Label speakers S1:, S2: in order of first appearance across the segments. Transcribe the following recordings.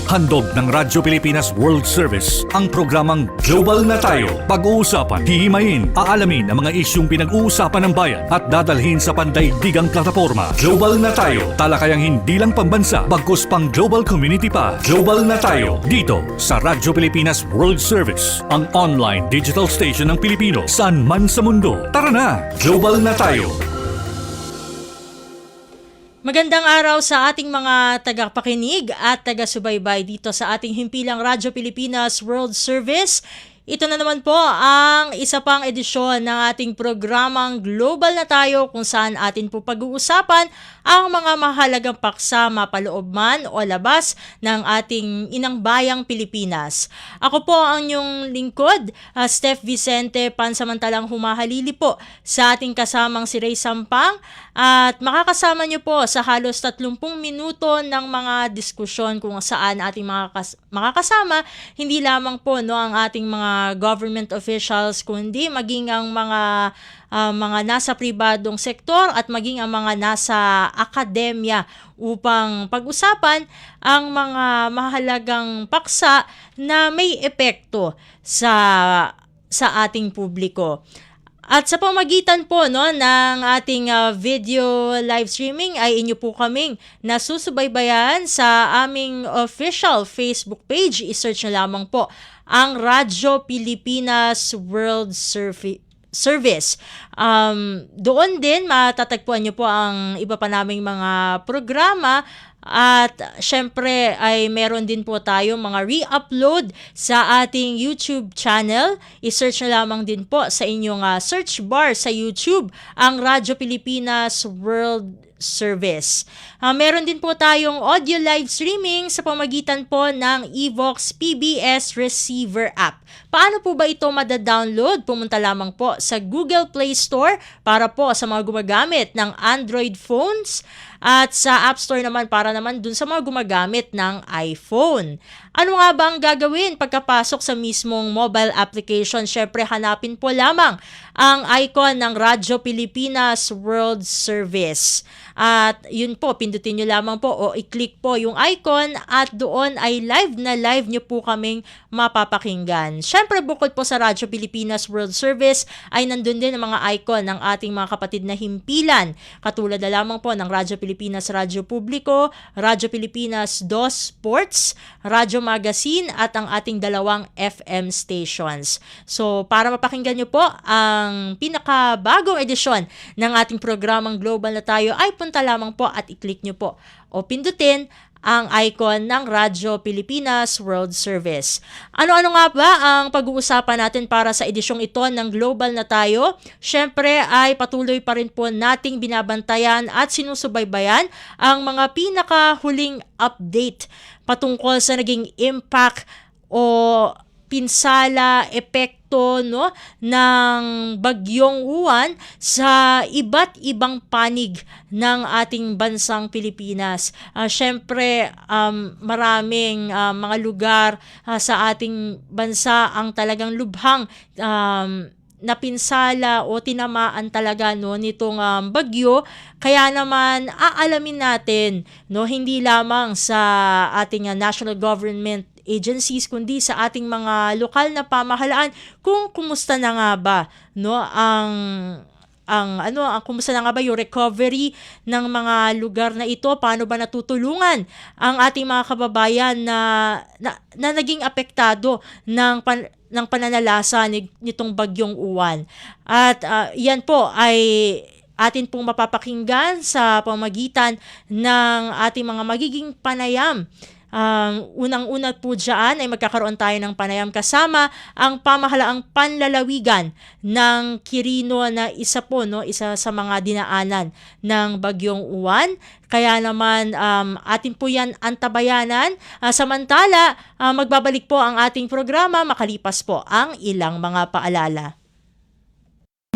S1: Handog ng Radyo Pilipinas World Service ang programang Global na Tayo. Pag-uusapan, hihimayin, aalamin ang mga isyung pinag-uusapan ng bayan at dadalhin sa pandaigdigang plataforma. Global na Tayo, talakayang hindi lang pambansa, bagkus pang global community pa. Global na Tayo, dito sa Radyo Pilipinas World Service, ang online digital station ng Pilipino saan man sa mundo. Tara na, Global na Tayo!
S2: Magandang araw sa ating mga tagapakinig at taga-subaybay dito sa ating himpilang Radyo Pilipinas World Service. Ito na naman po ang isa pang edisyon ng ating programang Global na Tayo kung saan atin po pag-uusapan ang mga mahalagang paksa mapaloob man o labas ng ating inang bayang Pilipinas. Ako po ang inyong lingkod, Steph Vicente, pansamantalang humahalili po sa ating kasamang si Ray Sampang at makakasama niyo po sa halos 30 minuto ng mga diskusyon kung saan ating makakasama hindi lamang po ang ating mga government officials kundi maging ang mga nasa pribadong sektor at maging ang mga nasa akademya upang pag-usapan ang mga mahalagang paksa na may epekto sa ating publiko. At sa pamagitan po ng ating video live streaming ay inyo po kaming nasusubaybayan sa aming official Facebook page. I-search na lamang po ang Radyo Pilipinas World Service. Doon din matatagpuan nyo po ang iba pa naming mga programa. At syempre ay meron din po tayo mga re-upload sa ating YouTube channel. I-search na lamang din po sa inyong search bar sa YouTube ang Radyo Pilipinas World Service. Meron din po tayong audio live streaming sa pamagitan po ng Evox PBS Receiver app. Paano po ba ito madadownload? Pumunta lamang po sa Google Play Store para po sa mga gumagamit ng Android phones at sa App Store naman para naman dun sa mga gumagamit ng iPhone. Ano nga ba ang gagawin pagkapasok sa mismong mobile application? Syempre hanapin po lamang ang icon ng Radyo Pilipinas World Service. At yun po, pindutin nyo lamang po o i-click po yung icon at doon ay live na live nyo po kaming mapapakinggan. Syempre bukod po sa Radyo Pilipinas World Service ay nandun din ang mga icon ng ating mga kapatid na himpilan. Katulad na lamang po ng Radyo Pilipinas Radyo Publiko, Radyo Pilipinas 2 Sports, Radyo Magazine at ang ating dalawang FM stations. So para mapakinggan nyo po ang pinakabagong edisyon ng ating programang Global na Tayo ay punta lamang po at i-click nyo po o pindutin ang icon ng Radyo Pilipinas World Service. Ano-ano nga ba ang pag-uusapan natin para sa edisyong ito ng Global na Tayo? Syempre ay patuloy pa rin po nating binabantayan at sinusubaybayan ang mga pinakahuling update patungkol sa naging impact o pinsala, epekto ng bagyong Uwan sa iba't ibang panig ng ating bansang Pilipinas. Syempre, maraming mga lugar sa ating bansa ang talagang lubhang napinsala o tinamaan talaga nitong bagyo. Kaya naman aalamin natin hindi lamang sa ating national government agencies kundi sa ating mga lokal na pamahalaan kung kumusta na nga ba kumusta na nga ba yung recovery ng mga lugar na ito, paano ba natutulungan ang ating mga kababayan na naging apektado ng pananalasa nitong bagyong Uwan. At yan po ay atin pong mapapakinggan sa pamagitan ng ating mga magiging panayam. Unang-una po dyan ay magkakaroon tayo ng panayam kasama ang pamahalaang panlalawigan ng Quirino na isa sa mga dinaanan ng bagyong Uwan. Kaya naman atin po yan antabayanan. Samantala, magbabalik po ang ating programa makalipas po ang ilang mga paalala.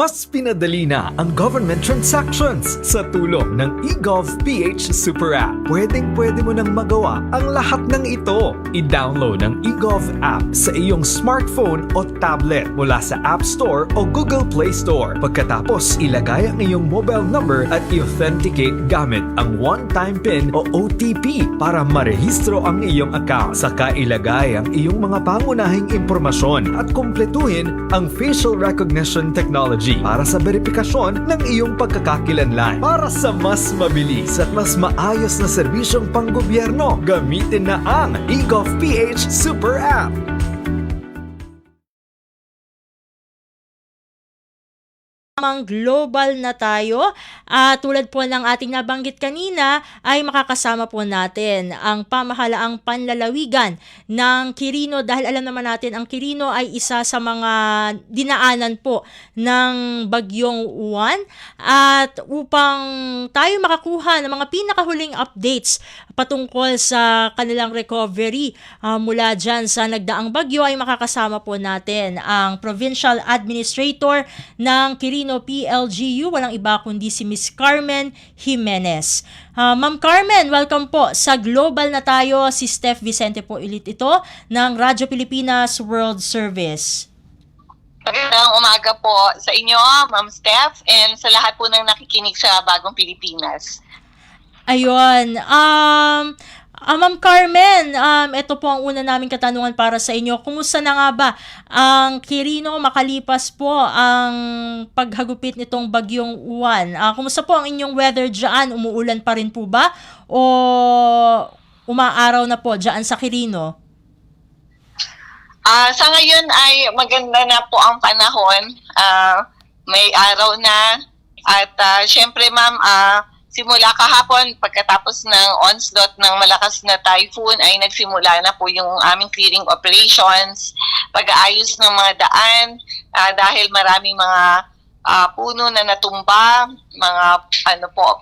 S3: Mas pinadali na ang government transactions sa tulong ng eGovPH Super App. Pwedeng-pwede mo nang magawa ang lahat ng ito. I-download ang eGov app sa iyong smartphone o tablet mula sa App Store o Google Play Store. Pagkatapos, ilagay ang iyong mobile number at i-authenticate gamit ang one-time PIN o OTP para marehistro ang iyong account. Saka ilagay ang iyong mga pangunahing impormasyon at kumpletuhin ang facial recognition technology para sa verifikasyon ng iyong pagkakakilanlan. Para sa mas mabilis at mas maayos na serbisyong panggobyerno, gamitin na ang eGovPH Super App.
S2: Global na tayo. Tulad po ng ating nabanggit kanina, ay makakasama po natin ang pamahalaang panlalawigan ng Quirino, dahil alam naman natin ang Quirino ay isa sa mga dinaanan po ng bagyong Uwan, at upang tayo makakuha ng mga pinakahuling updates patungkol sa kanilang recovery mula dyan sa nagdaang bagyo, ay makakasama po natin ang Provincial Administrator ng Quirino PLGU, walang iba kundi si Miss Carmen Jimenez. Ma'am Carmen, welcome po sa Global na tayo. Si Steph Vicente po ulit ito ng Radyo Pilipinas World Service.
S4: Magandang umaga po sa inyo, Ma'am Steph, and sa lahat po ng nakikinig sa Bagong Pilipinas.
S2: Ayun. Ma'am Carmen, ito po ang una naming katanungan para sa inyo. Kumusta na nga ba ang Quirino makalipas po ang paghagupit nitong bagyong Uwan? Kumusta po ang inyong weather dyan? Umuulan pa rin po ba? O umaaraw na po dyan sa Quirino?
S4: Sa ngayon ay maganda na po ang panahon. May araw na. At syempre, Ma'am, simula kahapon, pagkatapos ng onslaught ng malakas na typhoon, ay nagsimula na po yung aming clearing operations, pag-aayos ng mga daan, dahil maraming mga puno na natumba, mga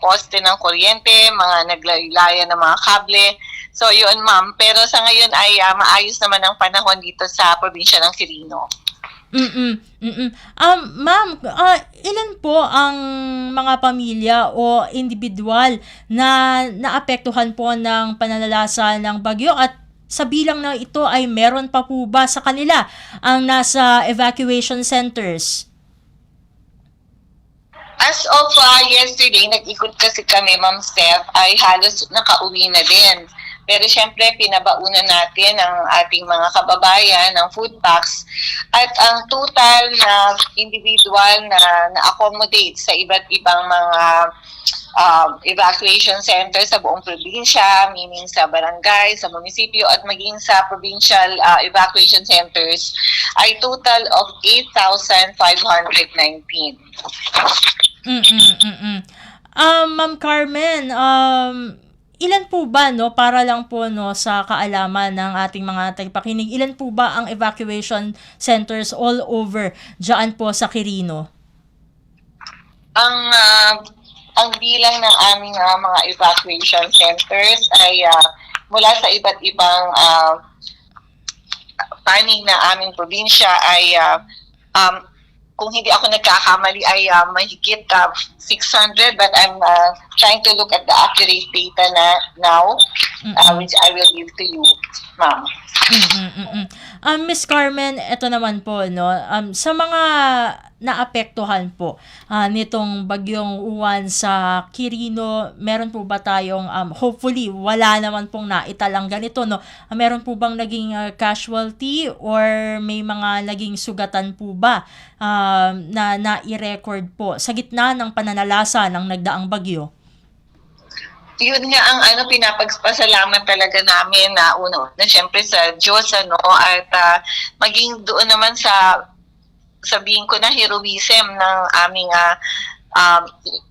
S4: poste ng kuryente, mga naglaylaya ng mga kable. So yun, Ma'am. Pero sa ngayon ay maayos naman ang panahon dito sa probinsya ng Quirino.
S2: Ma'am, ilan po ang mga pamilya o individual na naapektuhan po ng pananalasa ng bagyo, at sa bilang na ito ay meron pa po ba sa kanila ang nasa evacuation centers?
S4: As of yesterday, nag-ikot kasi kami, Ma'am Steph, ay halos nakauwi na din. Pero syempre, pinabaunan natin ang ating mga kababayan ng food packs, at ang total na individual na accommodate sa iba't ibang mga evacuation center sa buong probinsya, meaning sa barangay, sa munisipyo, at maging sa provincial evacuation centers, ay total of 8,519.
S2: Ma'am Carmen, ilan po ba, para lang po sa kaalaman ng ating mga tagapakinig, ilan po ba ang evacuation centers all over diyan po sa Quirino?
S4: Ang bilang ng aming mga evacuation centers ay mula sa iba't ibang panig na aming probinsya ay kung hindi ako nagkakamali ay mahigit 600, but I'm trying to look at the accurate data now, which I will give to you, Ma'am.
S2: Miss Carmen, ito naman po, sa mga naapektuhan po nitong bagyong Uwan sa Quirino, meron po ba tayong, hopefully, wala naman pong naitalang ganito, meron po bang naging casualty or may mga naging sugatan po ba na nai-record po sa gitna ng pananalasa ng nagdaang bagyo?
S4: Yun nga ang pinapagpasalamat talaga namin na una syempre sa Diyos, at maging doon naman sa, sabihin ko na, heroism ng aming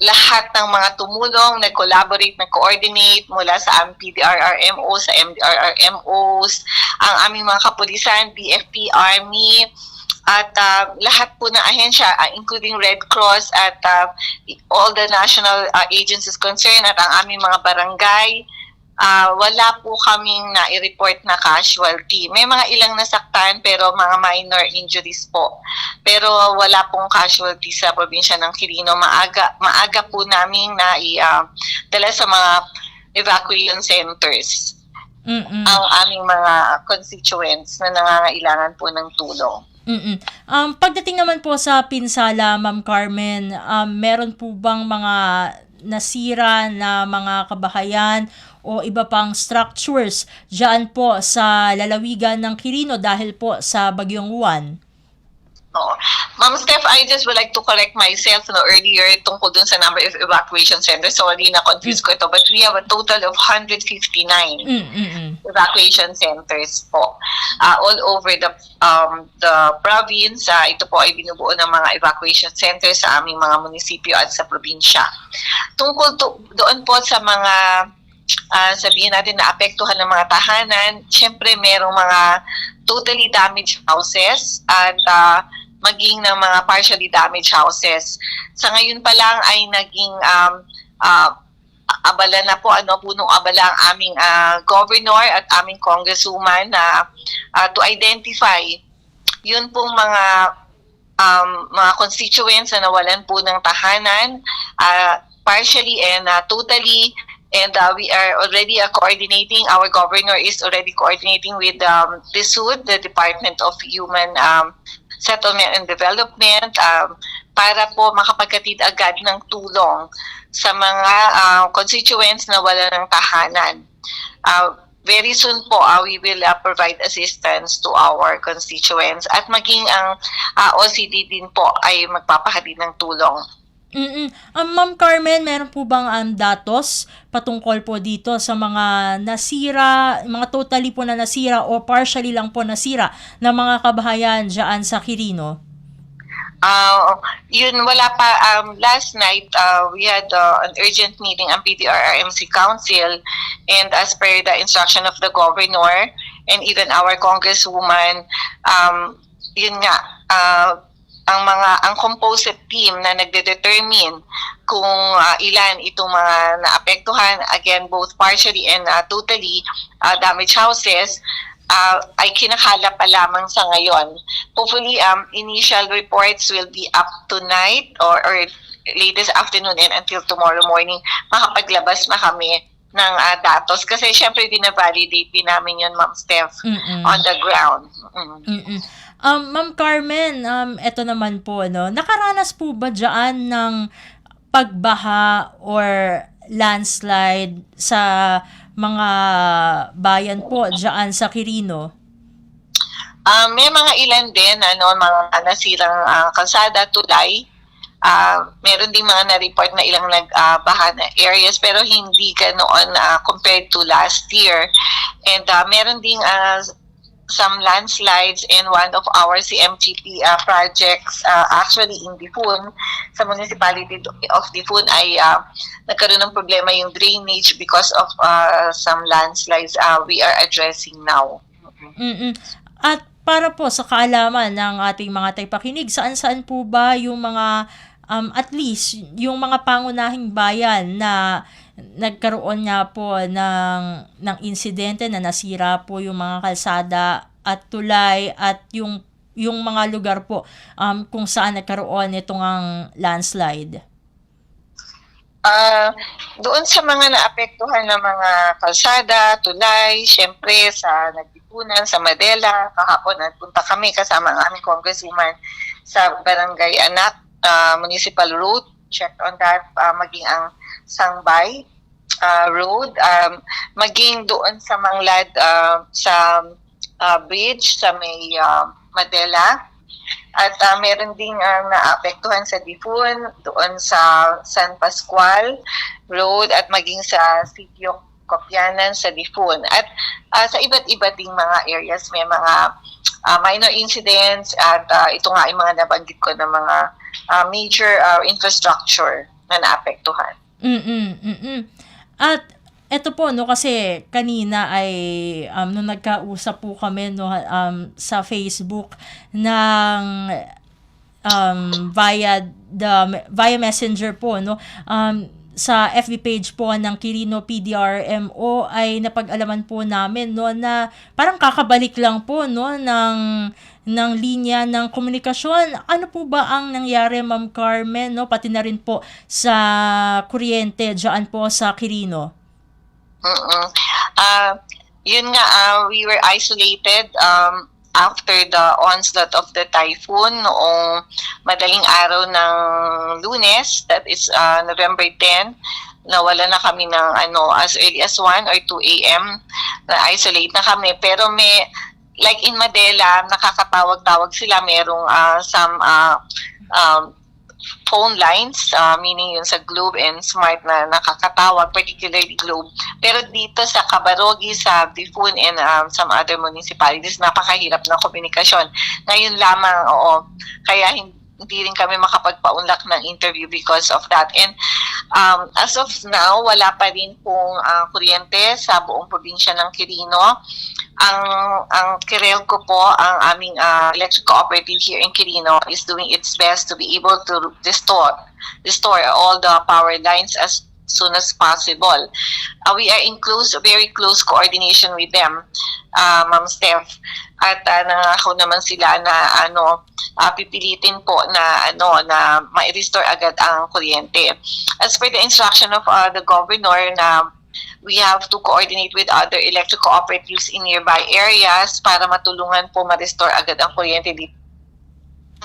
S4: lahat ng mga tumulong, nag-collaborate, nag-coordinate mula sa aming PDRRMO, sa MDRRMOs, ang aming mga kapulisan, BFP, Army, at lahat po ng ahensya, including Red Cross at all the national agencies concerned, at ang aming mga barangay, wala po kaming na-report na casualty. May mga ilang nasaktan pero mga minor injuries po. Pero wala pong casualty sa probinsya ng Quirino. Maaga po namin dala sa mga evacuation centers ang aming mga constituents na nangangailangan po ng tulong.
S2: Pagdating naman po sa pinsala, Ma'am Carmen, meron po bang mga nasira na mga kabahayan o iba pang structures dyan po sa lalawigan ng Quirino dahil po sa Bagyong Juan?
S4: Oo. Ma'am Steph, I just would like to correct myself earlier tungkol dun sa number of evacuation centers. Sorry, na-confuse ko ito. But we have a total of 159 evacuation centers po all over the province. Ito po ay binubuo ng mga evacuation centers sa aming mga munisipyo at sa probinsya. Tungkol doon po sa mga sabihin natin na apektuhan ng mga tahanan, syempre merong mga totally damaged houses at maging ng mga partially damaged houses. Sa ngayon pa lang ay naging abala na po, punong abala ang aming governor at aming congresswoman na to identify yun pong mga constituents na nawalan po ng tahanan, partially and totally. And we are already coordinating, our governor is already coordinating with DSUD, the Department of Human Settlement and Development, para po makapagkatid agad ng tulong sa mga constituents na wala ng tahanan. Very soon po, we will provide assistance to our constituents at maging ang OCD din po ay magpapakatid ng tulong.
S2: Ma'am Carmen, meron po bang datos patungkol po dito sa mga nasira, mga totally po na nasira o partially lang po nasira na mga kabahayan dyan sa Quirino?
S4: Yun, wala pa. Last night, we had an urgent meeting ang PDRRMC Council, and as per the instruction of the governor and even our congresswoman, yun nga, ang composite team na nagde-determine kung ilan itong mga naapektuhan, again, both partially and totally damaged houses, ay kinakalap pa lamang sa ngayon. Hopefully, initial reports will be up tonight or latest afternoon and until tomorrow morning, makapaglabas na kami ng datos. Kasi syempre, dina-validate din namin yun, Ma'am Steph, on the ground.
S2: Ma'am Carmen, eto naman po, nakaranas po ba dyan ng pagbaha or landslide sa mga bayan po dyan sa Quirino?
S4: May mga ilan din, mga nasirang kalsada, tulay. Meron din mga na-report na ilang nagbaha na areas pero hindi ganoon compared to last year. And meron ding some landslides in one of our CMGP projects, actually in Difun, sa municipality of Difun ay nagkaroon ng problema yung drainage because of some landslides we are addressing now.
S2: At para po sa kaalaman ng ating mga tagapakinig, saan-saan po ba yung mga at least yung mga pangunahing bayan na nagkaroon nga po ng insidente na nasira po yung mga kalsada at tulay at yung mga lugar po kung saan nagkaroon itong ang landslide?
S4: Doon sa mga naapektuhan ng mga kalsada, tulay, syempre sa Nagtipunan, sa Madela, kahapon nagpunta kami kasama ang aming congresswoman sa Barangay Anak, Municipal Road, check on that, maging ang Sangbay Road, maging doon sa Manglad, sa bridge sa may Madela, at meron ding naapektuhan sa Difun, doon sa San Pascual Road at maging sa Sitio Copianan sa Difun. At sa iba't iba't ding mga areas may mga minor incidents at ito nga ay mga nabanggit ko na mga major infrastructure na naapektuhan. At
S2: eto po, kasi kanina ay nung nagkausap po kami sa Facebook ng via Messenger po, sa FB page po ng Quirino PDRMO ay napag-alaman po namin no na parang kakabalik lang po no ng linya ng komunikasyon. Ano po ba ang nangyari, Ma'am Carmen, no, pati na rin po sa kuryente diyan po sa Quirino?
S4: Yun nga, we were isolated after the onslaught of the typhoon noong madaling araw ng Lunes, that is November 10. Nawala na kami ng as early as 1 or 2 a.m. Na-isolate na kami. Pero like in Manila, nakakatawag-tawag sila. Merong some phone lines, meaning yun sa Globe and Smart na nakakatawag, particularly Globe. Pero dito sa Cabarogi, sa Difun, and some other municipalities, napakahirap ng komunikasyon. Ngayon lamang, kaya hindi rin kami makapagpaunlak ng interview because of that. And as of now, wala pa rin pong kuryente sa buong probinsya ng Quirino. Ang Kirelco po, ang aming electric cooperative here in Quirino, is doing its best to be able to restore all the power lines as soon as possible. We are in very close coordination with them, Ma'am Steph. At nangako naman sila na pipilitin po na ma-restore agad ang kuryente. As per the instruction of the governor na we have to coordinate with other electric cooperatives in nearby areas para matulungan po ma-restore agad ang kuryente dito.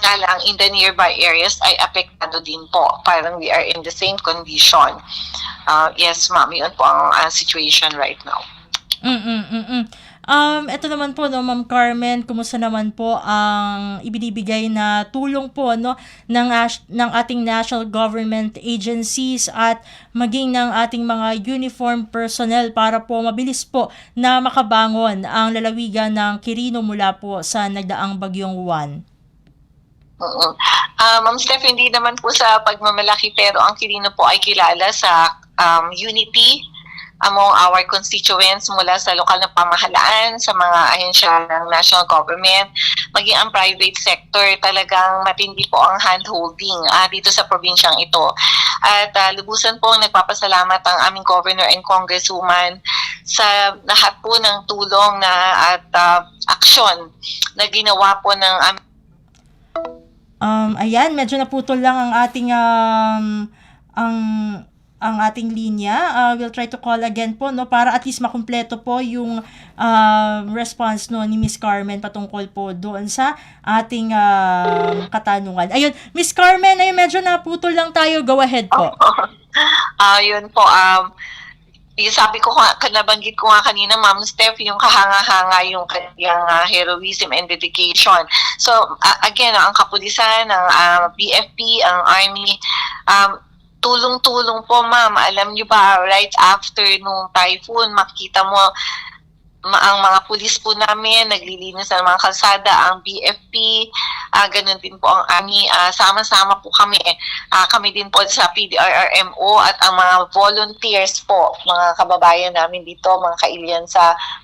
S4: Lang in the nearby areas ay apektado din po. Parang we are in the same condition. Yes, ma'am, yun po ang situation right now.
S2: Ito naman po, no, Ma'am Carmen, kumusta naman po ang ibinibigay na tulong po, no, ng ating national government agencies at maging ng ating mga uniform personnel para po mabilis po na makabangon ang lalawigan ng Quirino mula po sa nagdaang bagyong Juan?
S4: Ma'am Steph, hindi naman po sa pagmamalaki, pero ang Quirino po ay kilala sa unity among our constituents mula sa lokal na pamahalaan, sa mga ahensya ng national government, maging ang private sector. Talagang matindi po ang hand-holding dito sa probinsyang ito. At lubusan po nagpapasalamat ang aming governor and congresswoman sa lahat po ng tulong at aksyon na ginawa po ng aming.
S2: Ayan, medyo naputol lang ang ating ang ating linya. We'll try to call again po, no, para at least makumpleto po yung response, no, ni Miss Carmen patungkol po doon sa ating katanungan. Ayun, Miss Carmen, ayun, medyo naputol lang tayo. Go ahead po.
S4: Yun po, sabi ko, nabanggit ko nga kanina, Ma'am Steph, yung kahanga-hanga, yung kanyang heroism and dedication. So, again, ang kapulisan, ang BFP, ang Army, tulong-tulong po, ma'am. Alam niyo ba, right after nung typhoon, makita mo ang mga pulis po namin, naglilinis ng mga kalsada, ang BFP, ganun din po ang AMI, sama-sama po kami. Kami din po sa PDRRMO at ang mga volunteers po, mga kababayan namin dito, mga kailian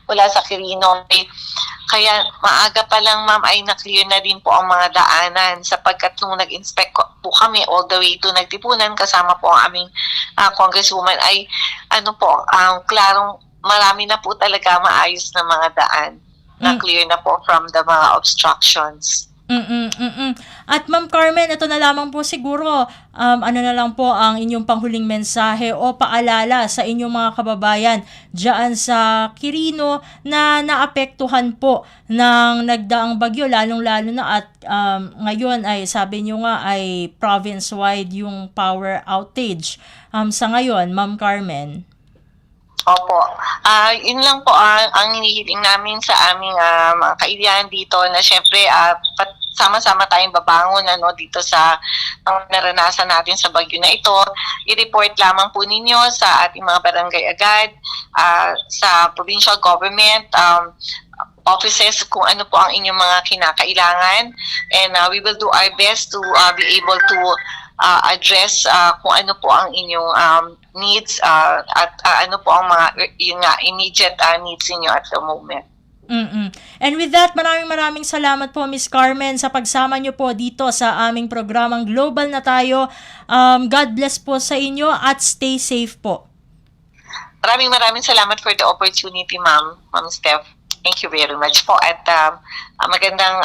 S4: mula sa Quirino. Kaya maaga pa lang, ma'am, ay na-clear na din po ang mga daanan sapagkat nung nag-inspect po kami all the way to Nagtipunan kasama po ang aming congresswoman ay klarong marami na po talaga maayos na mga daan. Na-clear na po from the mga obstructions.
S2: At Ma'am Carmen, ito na lamang po siguro, ano na lang po ang inyong panghuling mensahe o paalala sa inyong mga kababayan dyan sa Quirino na naapektuhan po ng nagdaang bagyo, lalong-lalo na at ngayon ay sabi nyo nga ay province-wide yung power outage. Sa ngayon, Ma'am Carmen.
S4: Opo. Yun lang po ang hinihiling namin sa aming mga kailian dito na syempre sama-sama tayong babangon dito sa naranasan natin sa bagyo na ito. I-report lamang po ninyo sa ating mga barangay agad, sa provincial government, offices kung ano po ang inyong mga kinakailangan. And we will do our best to be able to address kung ano po ang inyong needs at ano po ang mga immediate needs niyo at the moment.
S2: Mm-mm. And with that, maraming salamat po Miss Carmen sa pagsama niyo po dito sa aming programang Global na Tayo. God bless po sa inyo at stay safe po.
S4: Maraming salamat for the opportunity, Ma'am Steph. Thank you very much po at magandang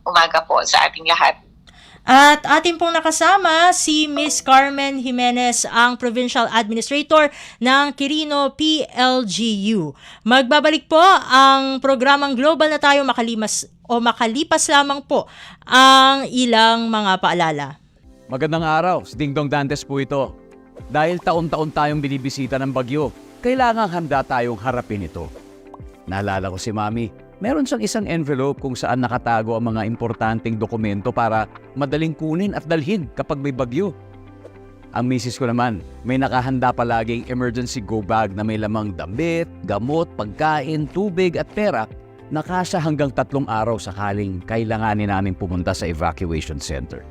S4: umaga po sa ating lahat.
S2: At ating pong nakasama si Miss Carmen Jimenez, ang Provincial Administrator ng Quirino PLGU. Magbabalik po ang programang Global na Tayo makalipas lamang po ang ilang mga paalala.
S5: Magandang araw, si Dingdong Dantes po ito. Dahil taon-taon tayong binibisita ng bagyo, kailangang handa tayong harapin ito. Naalala ko si Mami, meron siyang isang envelope kung saan nakatago ang mga importanteng dokumento para madaling kunin at dalhin kapag may bagyo. Ang misis ko naman, may nakahanda palaging emergency go bag na may lamang damit, gamot, pagkain, tubig at pera na kasya hanggang 3 araw sakaling kailanganin namin pumunta sa evacuation center.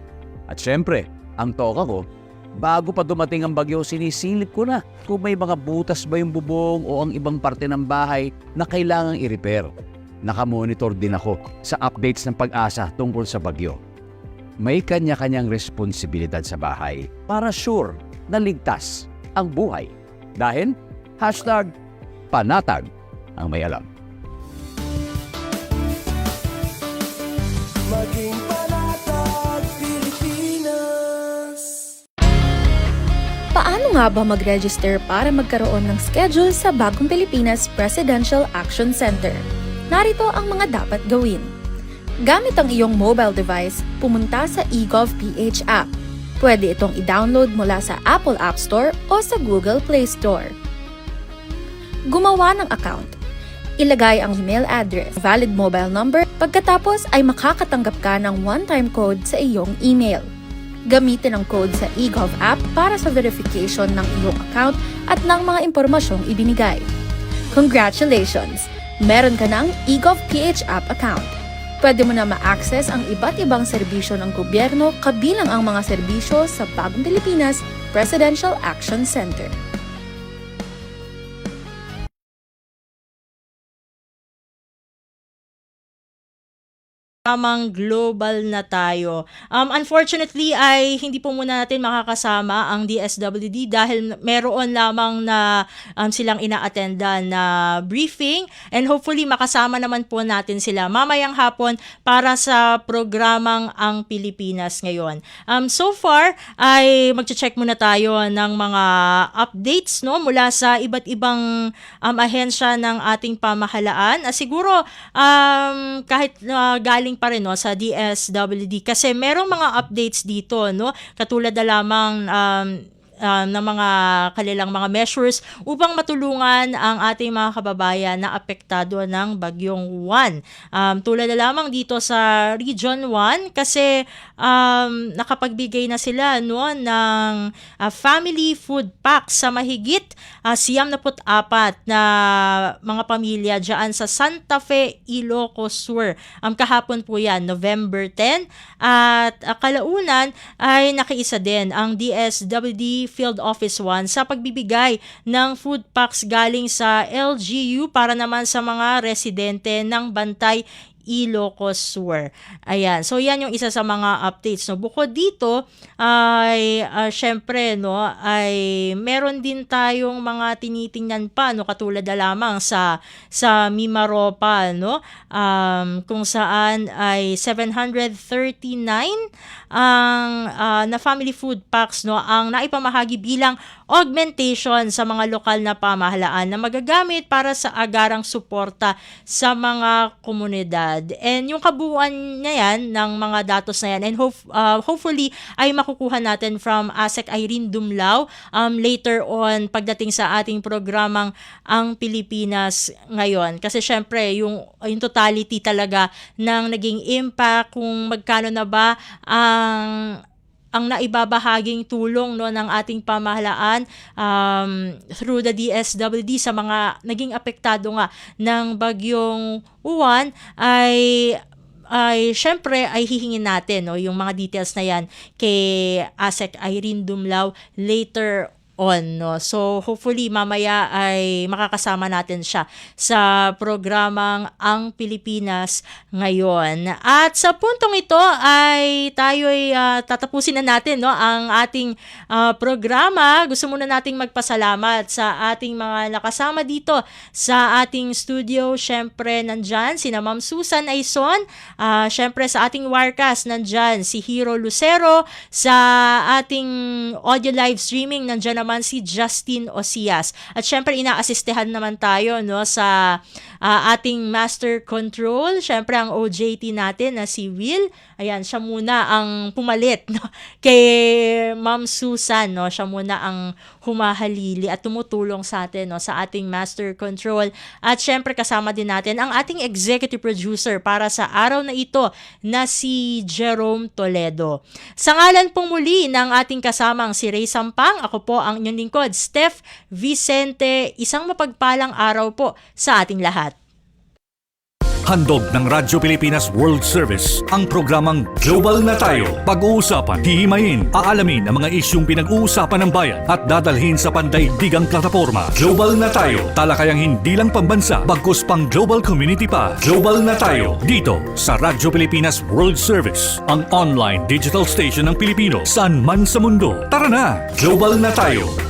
S5: At syempre, ang toka ko, bago pa dumating ang bagyo, sinisilip ko na kung may mga butas ba yung bubong o ang ibang parte ng bahay na kailangang i-repair. Nakamonitor din ako sa updates ng Pag-asa tungkol sa bagyo. May kanya-kanyang responsibilidad sa bahay para sure na ligtas ang buhay. Dahil #panatag ang may alam.
S6: Maging panatag Pilipinas.
S7: Paano nga ba mag-register para magkaroon ng schedule sa Bagong Pilipinas Presidential Action Center? Narito ang mga dapat gawin. Gamit ang iyong mobile device, pumunta sa eGovPH app. Pwede itong i-download mula sa Apple App Store o sa Google Play Store. Gumawa ng account. Ilagay ang email address, valid mobile number, pagkatapos ay makakatanggap ka ng one-time code sa iyong email. Gamitin ang code sa eGov app para sa verification ng iyong account at ng mga impormasyong ibinigay. Congratulations! Meron ka ng eGovPH app account. Pwede mo na ma-access ang iba't ibang serbisyo ng gobyerno kabilang ang mga serbisyo sa Bagong Pilipinas Presidential Action Center.
S2: Tamang Global na Tayo. Unfortunately ay hindi po muna natin makakasama ang DSWD dahil meron lamang na silang ina-attenda na briefing, and hopefully makasama naman po natin sila mamayang hapon para sa programang Ang Pilipinas Ngayon. So far ay magche-check muna tayo ng mga updates mula sa iba't ibang ahensya ng ating pamahalaan. Siguro kahit galing pa rin sa DSWD kasi merong mga updates dito katulad na lamang ng mga kanilang mga measures upang matulungan ang ating mga kababayan na apektado ng Bagyong Juan. Tulad na lamang dito sa Region 1 kasi nakapagbigay na sila ng family food packs sa mahigit 94 na mga pamilya dyan sa Santa Fe, Ilocos Sur. Kahapon po yan, November 10. At kalaunan ay nakiisa din ang DSWD Field Office 1 sa pagbibigay ng food packs galing sa LGU para naman sa mga residente ng Bantay, Ilocos Sur. Ayan. So yan yung isa sa mga updates. Bukod dito ay syempre ay meron din tayong mga tinitingnan pa katulad na lamang sa Mimaropa kung saan ay 739 ang na family food packs ang naipamahagi bilang augmentation sa mga lokal na pamahalaan na magagamit para sa agarang suporta sa mga komunidad. And yung kabuuan na yan ng mga datos na yan, and hopefully ay makukuha natin from ASEC Irene Dumlao later on pagdating sa ating programang Ang Pilipinas Ngayon. Kasi syempre yung totality talaga ng naging impact, kung magkano na ba ang naibabahaging tulong ng ating pamahalaan through the DSWD sa mga naging apektado nga ng Bagyong Juan ay syempre ay hihingin natin yung mga details na yan kay ASEC Irene Dumlao later on, no? So hopefully mamaya ay makakasama natin siya sa programang Ang Pilipinas Ngayon. At sa puntong ito ay tayo ay tatapusin na natin, no, ang ating programa. Gusto muna nating magpasalamat sa ating mga nakasama dito sa ating studio. Syempre nandyan sina Ma'am Susan Aison, syempre sa ating Wirecast nandyan si Hero Lucero, sa ating audio live streaming nandyan naman si Justin Osias. At syempre inaasistehan naman tayo, no, sa ating master control, syempre ang OJT natin na si Will. Ayan, siya muna ang pumalit, no, kay Ma'am Susan, no. Siya muna ang humahalili at tumutulong sa atin, no, sa ating master control. At syempre kasama din natin ang ating executive producer para sa araw na ito na si Jerome Toledo. Sa ngalan pong muli ng ating kasamang si Ray Sampang, ako po ang inyong lingkod, Steph Vicente. Isang mapagpalang araw po sa ating lahat.
S1: Handog ng Radyo Pilipinas World Service ang programang Global na Tayo. Pag-uusapan, hihimayin, aalamin ang mga isyung pinag-uusapan ng bayan at dadalhin sa pandaigdigang plataforma. Global na Tayo, talakayang hindi lang pambansa, bagkus pang global community pa. Global na Tayo, dito sa Radyo Pilipinas World Service, ang online digital station ng Pilipino saan man sa mundo. Tara na, Global na Tayo.